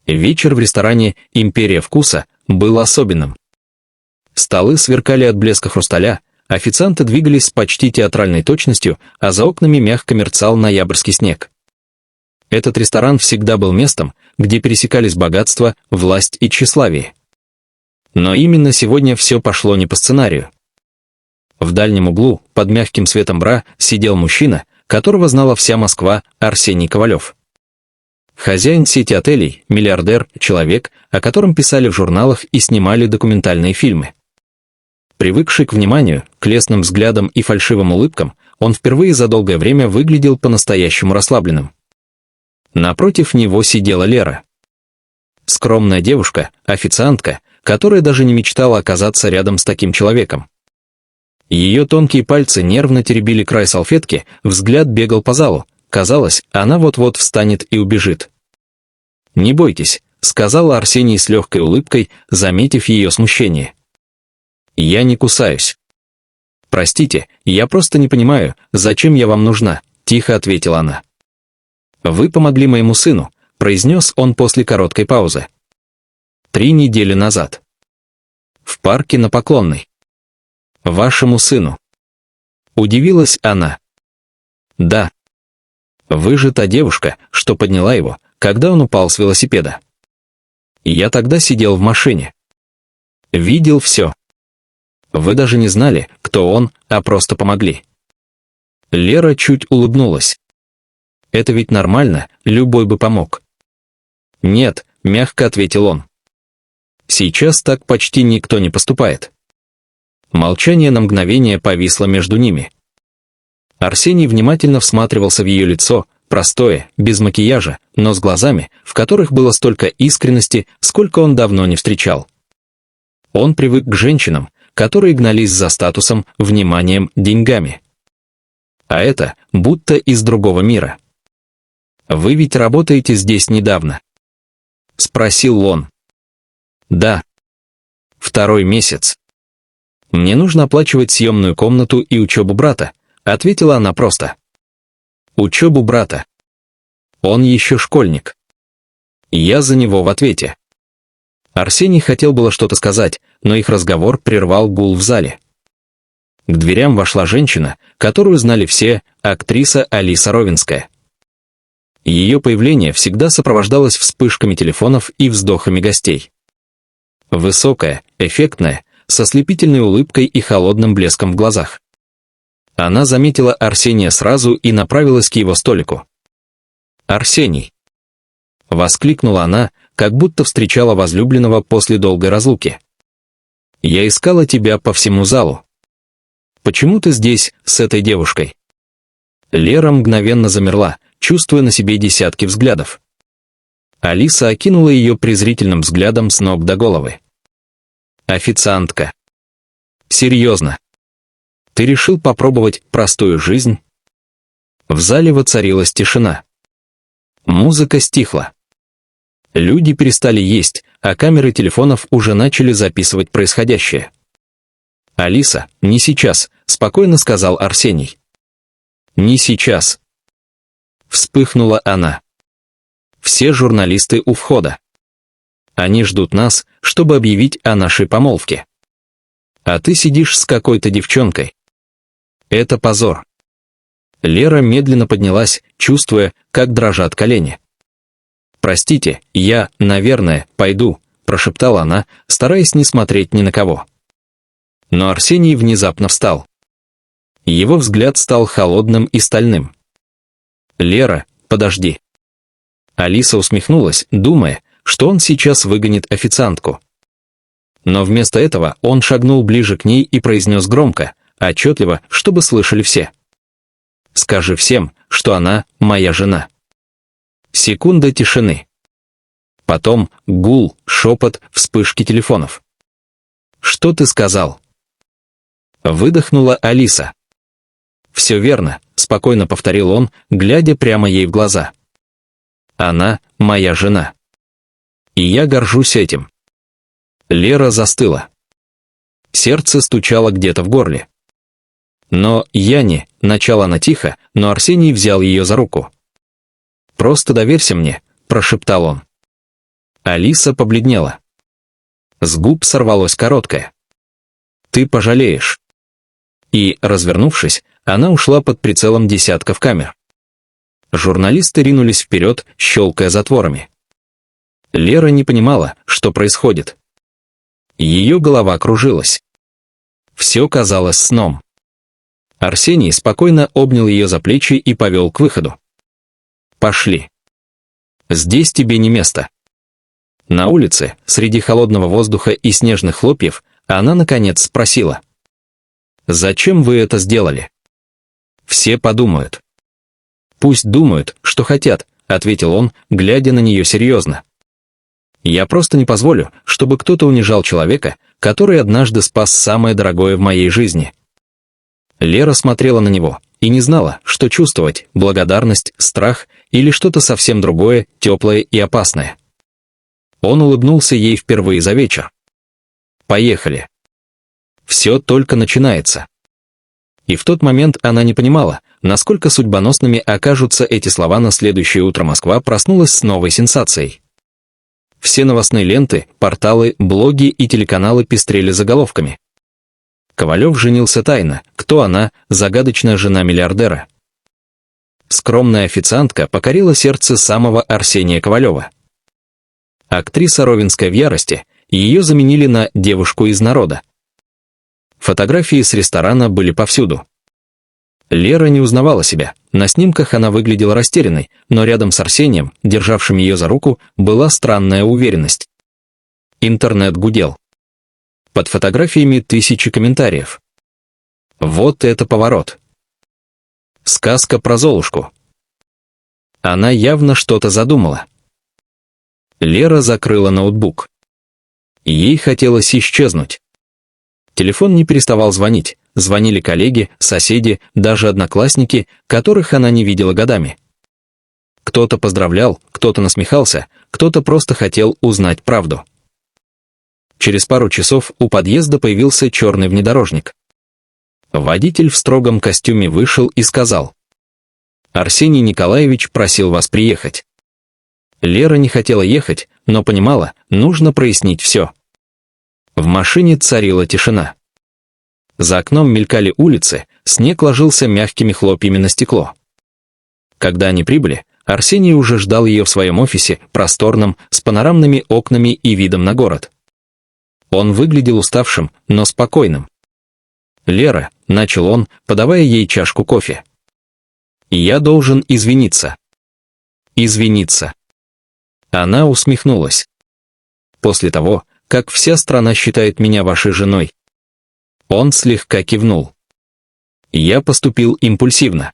Вечер в ресторане «Империя вкуса» был особенным. Столы сверкали от блеска хрусталя, официанты двигались с почти театральной точностью, а за окнами мягко мерцал ноябрьский снег. Этот ресторан всегда был местом, где пересекались богатство, власть и тщеславие. Но именно сегодня все пошло не по сценарию. В дальнем углу, под мягким светом бра, сидел мужчина, которого знала вся Москва, Арсений Ковалев. Хозяин сети отелей, миллиардер, человек, о котором писали в журналах и снимали документальные фильмы. Привыкший к вниманию, к лестным взглядам и фальшивым улыбкам, он впервые за долгое время выглядел по-настоящему расслабленным. Напротив него сидела Лера. Скромная девушка, официантка, которая даже не мечтала оказаться рядом с таким человеком. Ее тонкие пальцы нервно теребили край салфетки, взгляд бегал по залу. Казалось, она вот-вот встанет и убежит. «Не бойтесь», — сказал Арсений с легкой улыбкой, заметив ее смущение. «Я не кусаюсь». «Простите, я просто не понимаю, зачем я вам нужна», — тихо ответила она. «Вы помогли моему сыну», — произнес он после короткой паузы. 3 недели назад. В парке на Поклонной. Вашему сыну». Удивилась она. «Да. Вы же та девушка, что подняла его, когда он упал с велосипеда. Я тогда сидел в машине. Видел все. Вы даже не знали, кто он, а просто помогли». Лера чуть улыбнулась. «Это ведь нормально, любой бы помог». «Нет», — мягко ответил он. «Сейчас так почти никто не поступает». Молчание на мгновение повисло между ними. Арсений внимательно всматривался в ее лицо, простое, без макияжа, но с глазами, в которых было столько искренности, сколько он давно не встречал. Он привык к женщинам, которые гнались за статусом, вниманием, деньгами. А это будто из другого мира. «Вы ведь работаете здесь недавно?» — спросил он. «Да. 2-й месяц. Мне нужно оплачивать съемную комнату и учебу брата», — ответила она просто. «Учебу брата. Он еще школьник. Я за него в ответе». Арсений хотел было что-то сказать, но их разговор прервал гул в зале. К дверям вошла женщина, которую знали все, актриса Алиса Ровенская. Ее появление всегда сопровождалось вспышками телефонов и вздохами гостей. Высокая, эффектная, со слепительной улыбкой и холодным блеском в глазах. Она заметила Арсения сразу и направилась к его столику. «Арсений!» — воскликнула она, как будто встречала возлюбленного после долгой разлуки. «Я искала тебя по всему залу. Почему ты здесь с этой девушкой?» Лера мгновенно замерла, чувствуя на себе десятки взглядов. Алиса окинула ее презрительным взглядом с ног до головы. «Официантка. Серьезно. Ты решил попробовать простую жизнь?» В зале воцарилась тишина. Музыка стихла. Люди перестали есть, а камеры телефонов уже начали записывать происходящее. «Алиса, не сейчас», — спокойно сказал Арсений. «Не сейчас». Вспыхнула она. «Все журналисты у входа. Они ждут нас, чтобы объявить о нашей помолвке. А ты сидишь с какой-то девчонкой. Это позор». Лера медленно поднялась, чувствуя, как дрожат колени. «Простите, я, наверное, пойду», — прошептала она, стараясь не смотреть ни на кого. Но Арсений внезапно встал. Его взгляд стал холодным и стальным. «Лера, подожди». Алиса усмехнулась, думая, что он сейчас выгонит официантку. Но вместо этого он шагнул ближе к ней и произнес громко, отчетливо, чтобы слышали все. «Скажи всем, что она моя жена». Секунда тишины. Потом гул, шепот, вспышки телефонов. «Что ты сказал?» Выдохнула Алиса. «Все верно», — спокойно повторил он, глядя прямо ей в глаза. «Она моя жена. И я горжусь этим». Лера застыла. Сердце стучало где-то в горле. «Но я не», — начала она тихо, но Арсений взял ее за руку. «Просто доверься мне», — прошептал он. Алиса побледнела. С губ сорвалось короткое: «Ты пожалеешь». И, развернувшись, она ушла под прицелом десятков камер. Журналисты ринулись вперед, щелкая затворами. Лера не понимала, что происходит. Ее голова кружилась. Все казалось сном. Арсений спокойно обнял ее за плечи и повел к выходу. «Пошли. Здесь тебе не место». На улице, среди холодного воздуха и снежных хлопьев, она наконец спросила: «Зачем вы это сделали?» «Все подумают». «Пусть думают, что хотят», — ответил он, глядя на нее серьезно. «Я просто не позволю, чтобы кто-то унижал человека, который однажды спас самое дорогое в моей жизни». Лера смотрела на него и не знала, что чувствовать: благодарность, страх или что-то совсем другое, теплое и опасное. Он улыбнулся ей впервые за вечер. «Поехали. Все только начинается». И в тот момент она не понимала, насколько судьбоносными окажутся эти слова. На следующее утро Москва проснулась с новой сенсацией. Все новостные ленты, порталы, блоги и телеканалы пестрели заголовками. Ковалев женился тайно. Кто она? Загадочная жена миллиардера. Скромная официантка покорила сердце самого Арсения Ковалева. Актриса Ровенская в ярости, ее заменили на девушку из народа. Фотографии с ресторана были повсюду. Лера не узнавала себя. На снимках она выглядела растерянной, но рядом с Арсением, державшим ее за руку, была странная уверенность. Интернет гудел. Под фотографиями тысячи комментариев. Вот это поворот. Сказка про Золушку. Она явно что-то задумала. Лера закрыла ноутбук. Ей хотелось исчезнуть. Телефон не переставал звонить. Звонили коллеги, соседи, даже одноклассники, которых она не видела годами. Кто-то поздравлял, кто-то насмехался, кто-то просто хотел узнать правду. Через пару часов у подъезда появился черный внедорожник. Водитель в строгом костюме вышел и сказал: «Арсений Николаевич просил вас приехать». Лера не хотела ехать, но понимала, нужно прояснить все. В машине царила тишина. За окном мелькали улицы, снег ложился мягкими хлопьями на стекло. Когда они прибыли, Арсений уже ждал ее в своем офисе, просторном, с панорамными окнами и видом на город. Он выглядел уставшим, но спокойным. «Лера», — начал он, подавая ей чашку кофе. «Я должен извиниться». «Извиниться». Она усмехнулась. «После того, как вся страна считает меня вашей женой». Он слегка кивнул. «Я поступил импульсивно.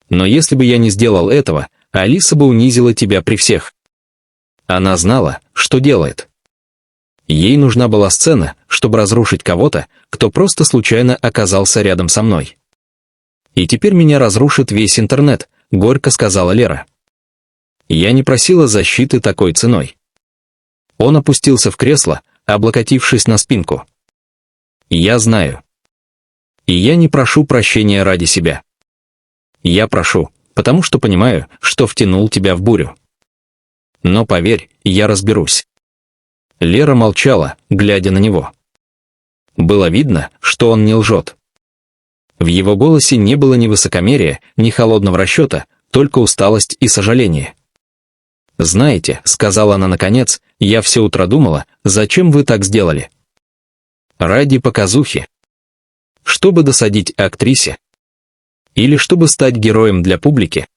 Но если бы я не сделал этого, Алиса бы унизила тебя при всех». Она знала, что делает. Ей нужна была сцена, чтобы разрушить кого-то, кто просто случайно оказался рядом со мной. «И теперь меня разрушит весь интернет», — горько сказала Лера. «Я не просила защиты такой ценой». Он опустился в кресло, облокотившись на спинку. «Я знаю. И я не прошу прощения ради себя. Я прошу, потому что понимаю, что втянул тебя в бурю. Но поверь, я разберусь». Лера молчала, глядя на него. Было видно, что он не лжет. В его голосе не было ни высокомерия, ни холодного расчета, только усталость и сожаление. «Знаете», — сказала она наконец, — «я все утро думала, зачем вы так сделали? Ради показухи? Чтобы досадить актрисе? Или чтобы стать героем для публики?»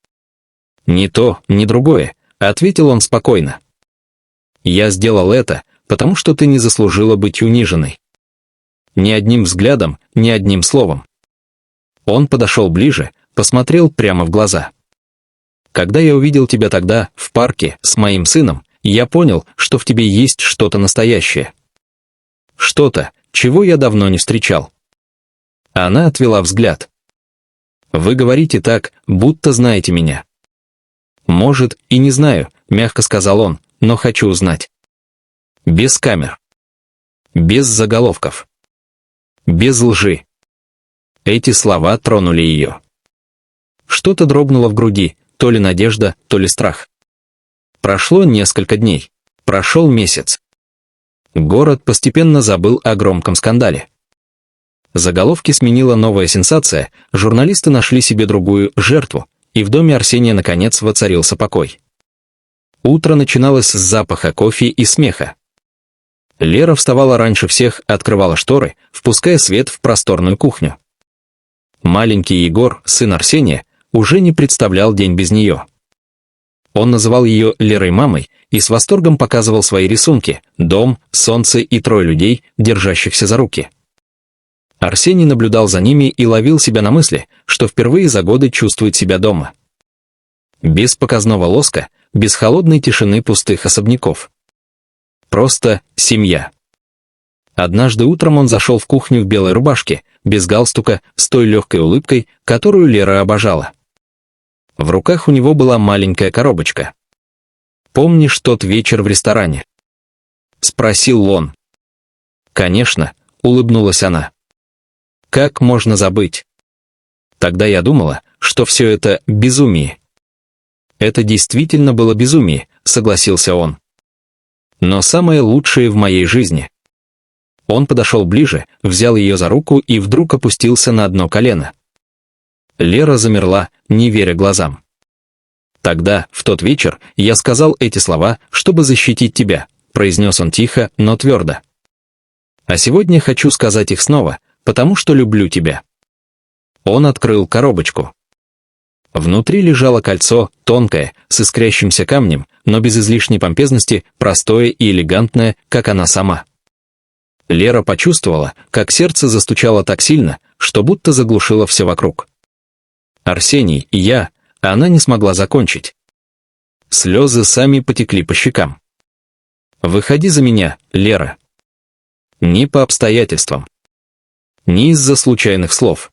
«Ни то, ни другое», — ответил он спокойно. «Я сделал это, потому что ты не заслужила быть униженной. Ни одним взглядом, ни одним словом». Он подошел ближе, посмотрел прямо в глаза. «Когда я увидел тебя тогда, в парке, с моим сыном, я понял, что в тебе есть что-то настоящее. Что-то, чего я давно не встречал». Она отвела взгляд. «Вы говорите так, будто знаете меня». «Может, и не знаю», — мягко сказал он, — «но хочу узнать». Без камер. Без заголовков. Без лжи. Эти слова тронули ее. Что-то дрогнуло в груди, то ли надежда, то ли страх. Прошло несколько дней. Прошел месяц. Город постепенно забыл о громком скандале. Заголовки сменила новая сенсация, журналисты нашли себе другую жертву, и в доме Арсения наконец воцарился покой. Утро начиналось с запаха кофе и смеха. Лера вставала раньше всех, открывала шторы, впуская свет в просторную кухню. Маленький Егор, сын Арсения, уже не представлял день без нее. Он называл ее Лерой мамой и с восторгом показывал свои рисунки: дом, солнце и 3 людей, держащихся за руки. Арсений наблюдал за ними и ловил себя на мысли, что впервые за годы чувствует себя дома. Без показного лоска, без холодной тишины пустых особняков. Просто семья. Однажды утром он зашел в кухню в белой рубашке, без галстука, с той легкой улыбкой, которую Лера обожала. В руках у него была маленькая коробочка. «Помнишь тот вечер в ресторане?» — спросил он. «Конечно», — улыбнулась она. «Как можно забыть? Тогда я думала, что все это безумие». «Это действительно было безумие», — согласился он. «Но самое лучшее в моей жизни». Он подошел ближе, взял ее за руку и вдруг опустился на одно колено. Лера замерла, не веря глазам. «Тогда, в тот вечер, я сказал эти слова, чтобы защитить тебя», — произнес он тихо, но твердо. «А сегодня хочу сказать их снова, потому что люблю тебя». Он открыл коробочку. Внутри лежало кольцо, тонкое, с искрящимся камнем, но без излишней помпезности, простое и элегантное, как она сама. Лера почувствовала, как сердце застучало так сильно, что будто заглушило все вокруг. «Арсений и я», а она не смогла закончить. Слезы сами потекли по щекам. «Выходи за меня, Лера». Не по обстоятельствам. Не из-за случайных слов.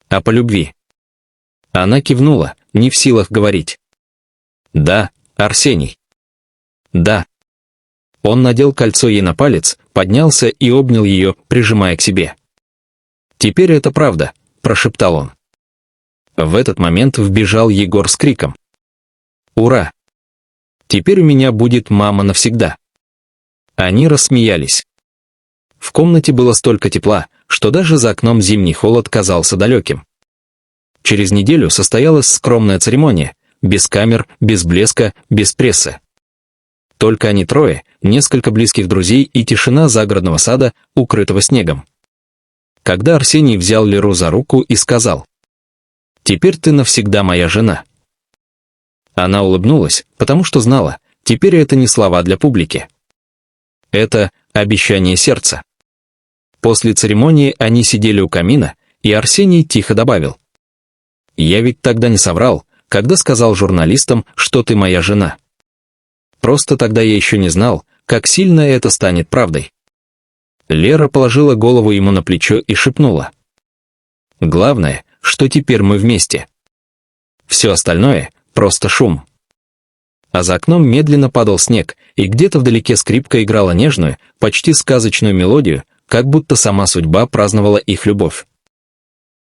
А по любви. Она кивнула, не в силах говорить. «Да, Арсений». «Да». Он надел кольцо ей на палец, поднялся и обнял ее, прижимая к себе. «Теперь это правда», — прошептал он. В этот момент вбежал Егор с криком. «Ура! Теперь у меня будет мама навсегда!» Они рассмеялись. В комнате было столько тепла, что даже за окном зимний холод казался далеким. Через неделю состоялась скромная церемония, без камер, без блеска, без прессы. Только они 3, несколько близких друзей и тишина загородного сада, укрытого снегом. Когда Арсений взял Леру за руку и сказал: «Теперь ты навсегда моя жена». Она улыбнулась, потому что знала, теперь это не слова для публики. Это обещание сердца. После церемонии они сидели у камина, и Арсений тихо добавил: «Я ведь тогда не соврал, когда сказал журналистам, что ты моя жена. Просто тогда я еще не знал, как сильно это станет правдой». Лера положила голову ему на плечо и шепнула: «Главное, что теперь мы вместе. Все остальное — просто шум». А за окном медленно падал снег, и где-то вдалеке скрипка играла нежную, почти сказочную мелодию, как будто сама судьба праздновала их любовь.